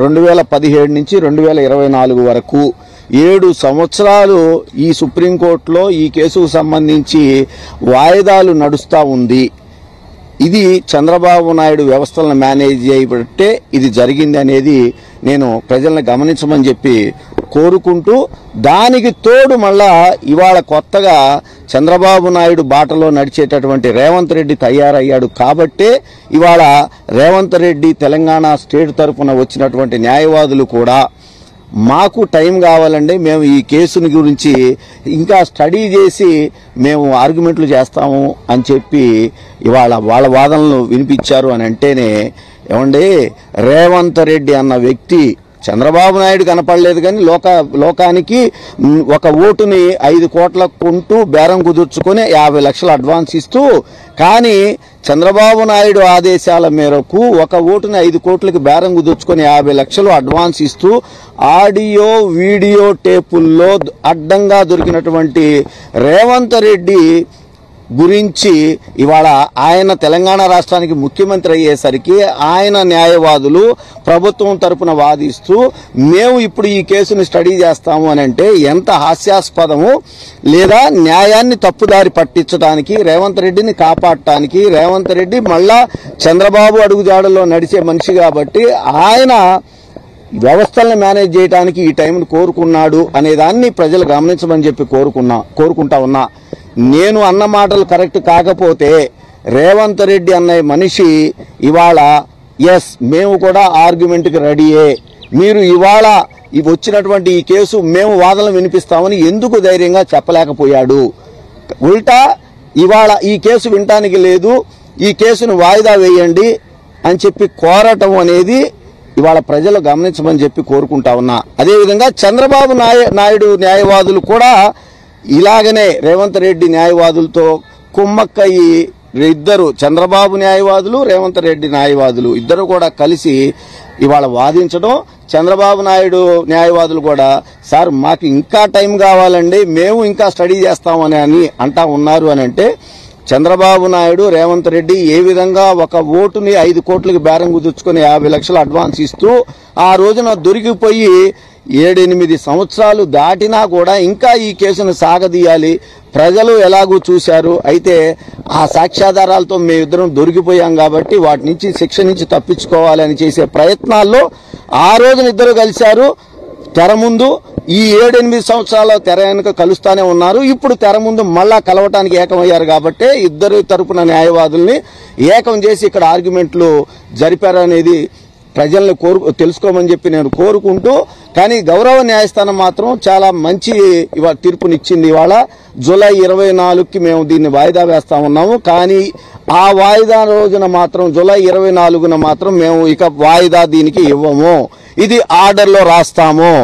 2017 నుంచి 2024 వరకు 7 సంవత్సరాలు ఈ సుప్రీంకోర్టులో ఈ కేసుకు సంబంధించి వాయిదాలు నడుస్తూ ఉంది. ఇది చంద్రబాబు నాయుడు వ్యవస్థలను మేనేజ్ చేయబట్టే ఇది జరిగింది అనేది నేను ప్రజలను గమనించమని చెప్పి కోరుకుంటూ, దానికి తోడు మళ్ళా ఇవాళ కొత్తగా చంద్రబాబు నాయుడు బాటలో నడిచేటటువంటి రేవంత్ రెడ్డి తయారయ్యాడు కాబట్టే ఇవాళ రేవంత్ రెడ్డి తెలంగాణ స్టేట్ తరఫున వచ్చినటువంటి న్యాయవాదులు కూడా మాకు టైం కావాలండి, మేము ఈ కేసుని గురించి ఇంకా స్టడీ చేసి మేము ఆర్గ్యుమెంట్లు చేస్తాము అని చెప్పి ఇవాళ వాళ్ళ వాదనలు వినిపించారు అని అంటేనే, ఏమండి రేవంత్ రెడ్డి అన్న వ్యక్తి చంద్రబాబు నాయుడు కనపడలేదు కానీ లోకానికి ఒక ఓటుని 5 కోట్లకు కొంటూ బేరం కుదుర్చుకొని 50 లక్షలు అడ్వాన్స్ ఇస్తూ, కానీ చంద్రబాబు నాయుడు ఆదేశాల మేరకు ఒక ఓటుని 5 కోట్లకి బేరం కుదుర్చుకొని 50 లక్షలు అడ్వాన్స్ ఇస్తూ ఆడియో వీడియో టేపుల్లో అడ్డంగా దొరికినటువంటి రేవంత్ రెడ్డి గురించి ఇవాళ ఆయన తెలంగాణ రాష్ట్రానికి ముఖ్యమంత్రి అయ్యేసరికి ఆయన న్యాయవాదులు ప్రభుత్వం తరపున వాదిస్తూ మేము ఇప్పుడు ఈ కేసుని స్టడీ చేస్తాము అని అంటే ఎంత హాస్యాస్పదము. లేదా న్యాయాన్ని తప్పుదారి పట్టించడానికి, రేవంత్ రెడ్డిని కాపాడటానికి, రేవంత్ రెడ్డి మళ్ళా చంద్రబాబు అడుగుజాడల్లో నడిచే మనిషి కాబట్టి ఆయన వ్యవస్థలను మేనేజ్ చేయడానికి ఈ టైంను కోరుకున్నాడు అనేదాన్ని ప్రజలు గమనించమని చెప్పి కోరుకుంటా ఉన్నా. నేను అన్న మాటలు కరెక్ట్ కాకపోతే రేవంత్ రెడ్డి అనే మనిషి ఇవాళ ఎస్ మేము కూడా ఆర్గ్యుమెంట్కి రెడీయే, మీరు ఇవాళ వచ్చినటువంటి ఈ కేసు మేము వాదనలు వినిపిస్తామని ఎందుకు ధైర్యంగా చెప్పలేకపోయాడు? ఉల్టా ఇవాళ ఈ కేసు వినటానికి లేదు, ఈ కేసును వాయిదా వేయండి అని చెప్పి కోరటం అనేది ఇవాళ ప్రజలు గమనించమని చెప్పి కోరుకుంటా ఉన్నా. అదేవిధంగా చంద్రబాబు నాయుడు న్యాయవాదులు కూడా ఇలాగనే రేవంత్ రెడ్డి న్యాయవాదులతో కుమ్మక్కయ్యి ఇద్దరు, చంద్రబాబు న్యాయవాదులు రేవంత్ రెడ్డి న్యాయవాదులు ఇద్దరు కూడా కలిసి ఇవాళ వాదించడం, చంద్రబాబు నాయుడు న్యాయవాదులు కూడా సార్ మాకు ఇంకా టైం కావాలండి, మేము ఇంకా స్టడీ చేస్తామని అంటా ఉన్నారు అని అంటే, చంద్రబాబు నాయుడు రేవంత్ రెడ్డి ఏ విధంగా ఒక ఓటుని 5 కోట్లకి బేరం కుదుర్చుకొని 50 లక్షలు అడ్వాన్స్ ఇస్తూ ఆ రోజున దొరికిపోయి 7-8 సంవత్సరాలు దాటినా కూడా ఇంకా ఈ కేసును సాగదీయాలి. ప్రజలు ఎలాగూ చూశారు, అయితే ఆ సాక్ష్యాధారాలతో మేమిద్దరం దొరికిపోయాం కాబట్టి వాటి నుంచి శిక్ష నుంచి తప్పించుకోవాలని చేసే ప్రయత్నాల్లో ఆ రోజున ఇద్దరు కలిశారు. తెర ముందు ఈ 7-8 సంవత్సరాల తెర వెనుక కలుస్తానే ఉన్నారు. ఇప్పుడు తెర ముందు మళ్ళా కలవటానికి ఏకమయ్యారు కాబట్టి ఇద్దరు తరపున న్యాయవాదుల్ని ఏకం చేసి ఇక్కడ ఆర్గ్యుమెంట్లు జరిపారనేది ప్రజల్ని తెలుసుకోమని చెప్పి నేను కోరుకుంటూ, కానీ గౌరవ న్యాయస్థానం మాత్రం చాలా మంచి తీర్పునిచ్చింది. ఇవాళ జూలై 24కి మేము దీన్ని వాయిదా వేస్తా ఉన్నాము, కానీ ఆ వాయిదా రోజున మాత్రం జూలై 24న మాత్రం మేము ఇక వాయిదా దీనికి ఇవ్వము, ఇది ఆర్డర్లో రాస్తాము.